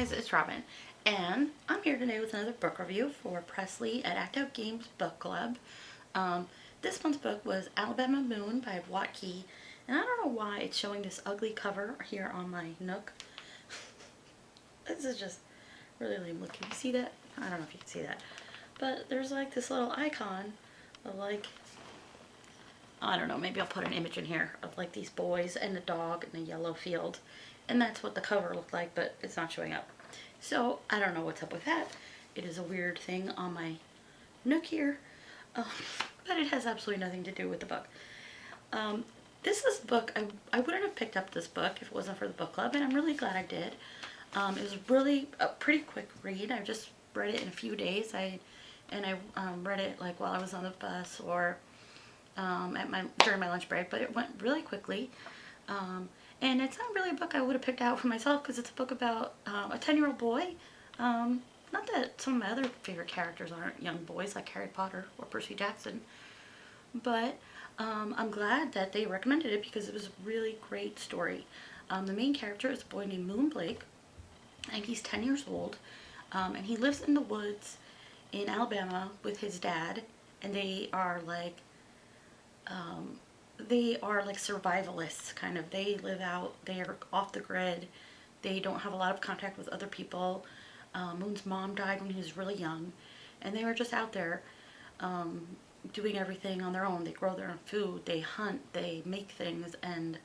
guys, it's Robin, and I'm here today with another book review for Presley at Act Out Games Book Club. This month's book was Alabama Moon by Watkey, and I don't know why it's showing this ugly cover here on my Nook. This is just really lame looking. Can you see that? I don't know if you can see that, but there's like this little icon of like, I don't know, maybe I'll put an image in here of like these boys and a dog in a yellow field. And that's what the cover looked like, but it's not showing up. So I don't know what's up with that. It is a weird thing on my Nook here, but it has absolutely nothing to do with the book. This is a book, I wouldn't have picked up this book if it wasn't for the book club, and I'm really glad I did. It was really a pretty quick read. I just read it in a few days. I read it like while I was on the bus or during my lunch break, but it went really quickly. And it's not really a book I would have picked out for myself because it's a book about a 10-year-old boy. Not that some of my other favorite characters aren't young boys like Harry Potter or Percy Jackson, but I'm glad that they recommended it because it was a really great story. The main character is a boy named Moon Blake, and he's 10 years old, and he lives in the woods in Alabama with his dad, and they are like survivalists, kind of. They live out, they are off the grid, they don't have a lot of contact with other people. Moon's mom died when he was really young, and they were just out there doing everything on their own. They grow their own food, they hunt, they make things, and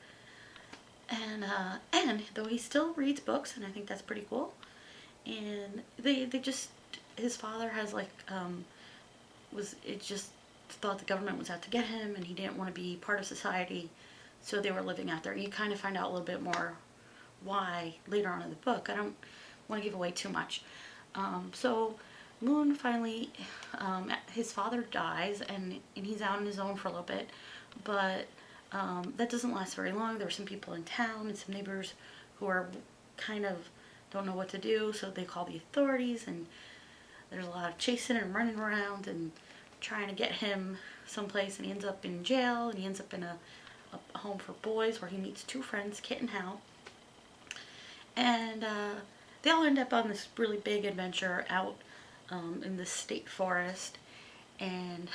though he still reads books, and I think that's pretty cool, and they just, his father has like, thought the government was out to get him, and he didn't want to be part of society, so they were living out there. You kind of find out a little bit more why later on in the book. I don't want to give away too much. So Moon finally, his father dies, and he's out on his own for a little bit, but that doesn't last very long. There are some people in town and some neighbors who are kind of don't know what to do, so they call the authorities, and there's a lot of chasing and running around and trying to get him someplace, and he ends up in jail, and he ends up in a home for boys where he meets two friends, Kit and Hal, and they all end up on this really big adventure out in the state forest, and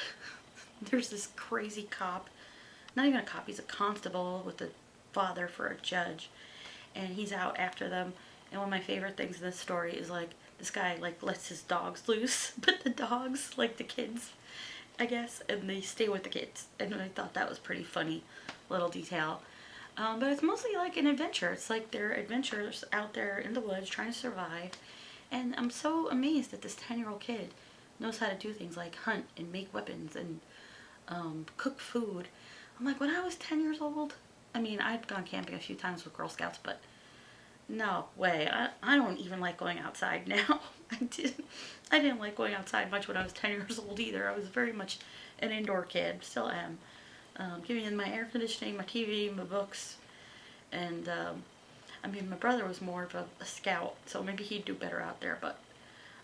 there's this crazy cop, not even a cop, he's a constable with a father for a judge, and he's out after them. And one of my favorite things in this story is like this guy like lets his dogs loose, but the dogs like the kids, I guess, and they stay with the kids, and I thought that was pretty funny little detail. But it's mostly like an adventure. It's like they're adventurers out there in the woods trying to survive, and I'm so amazed that this 10-year-old kid knows how to do things like hunt and make weapons and cook food. I'm like, when I was 10 years old, I mean, I'd gone camping a few times with Girl Scouts, but no way. I don't even like going outside now. I didn't like going outside much when I was 10 years old either. I was very much an indoor kid, still am. Giving in my air conditioning, my TV, my books, and I mean, my brother was more of a scout, so maybe he'd do better out there, but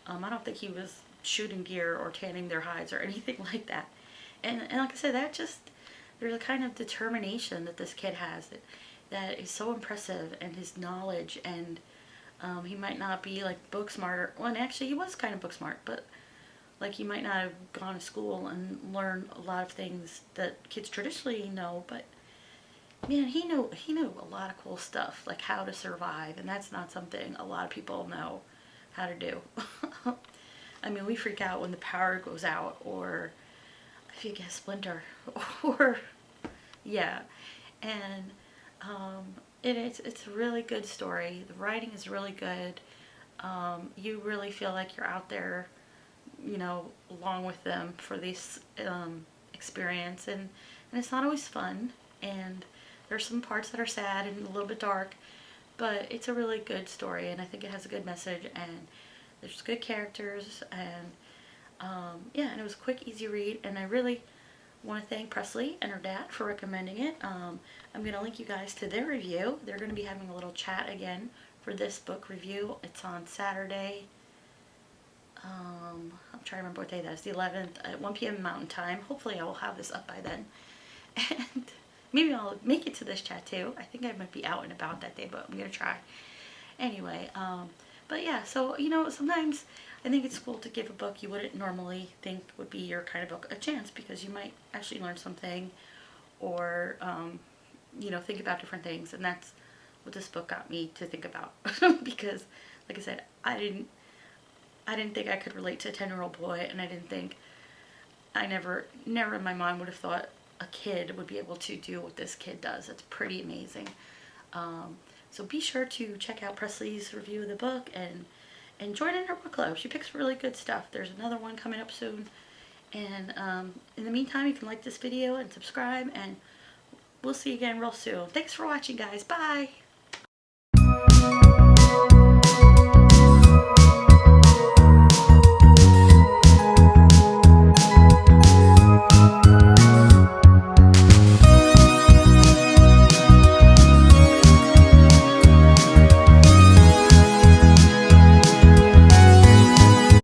I don't think he was shooting deer or tanning their hides or anything like that. And like I said, there's a kind of determination that this kid has that is so impressive, and his knowledge, and he might not be like book smart, well, and actually he was kind of book smart, but like he might not have gone to school and learned a lot of things that kids traditionally know, but man, he knew a lot of cool stuff, like how to survive, and that's not something a lot of people know how to do. I mean, we freak out when the power goes out, or if you get a splinter, or yeah, and it's a really good story. The writing is really good. You really feel like you're out there, you know, along with them for this experience, and it's not always fun, and there's some parts that are sad and a little bit dark, but it's a really good story, and I think it has a good message, and there's good characters, and yeah, and it was a quick, easy read, and I really want to thank Presley and her dad for recommending it. I'm going to link you guys to their review. They're going to be having a little chat again for this book review. It's on Saturday. I'm trying to remember what day that is, the 11th at 1 p.m. Mountain Time. Hopefully I will have this up by then. And maybe I'll make it to this chat too. I think I might be out and about that day, but I'm going to try. Anyway, But yeah, so, you know, sometimes I think it's cool to give a book you wouldn't normally think would be your kind of book a chance, because you might actually learn something, or, you know, think about different things. And that's what this book got me to think about. Because, like I said, I didn't think I could relate to a 10-year-old boy, and I never in my mind would have thought a kid would be able to do what this kid does. It's pretty amazing. So be sure to check out Presley's review of the book and join in her book club. She picks really good stuff. There's another one coming up soon. And in the meantime, you can like this video and subscribe, and we'll see you again real soon. Thanks for watching, guys. Bye!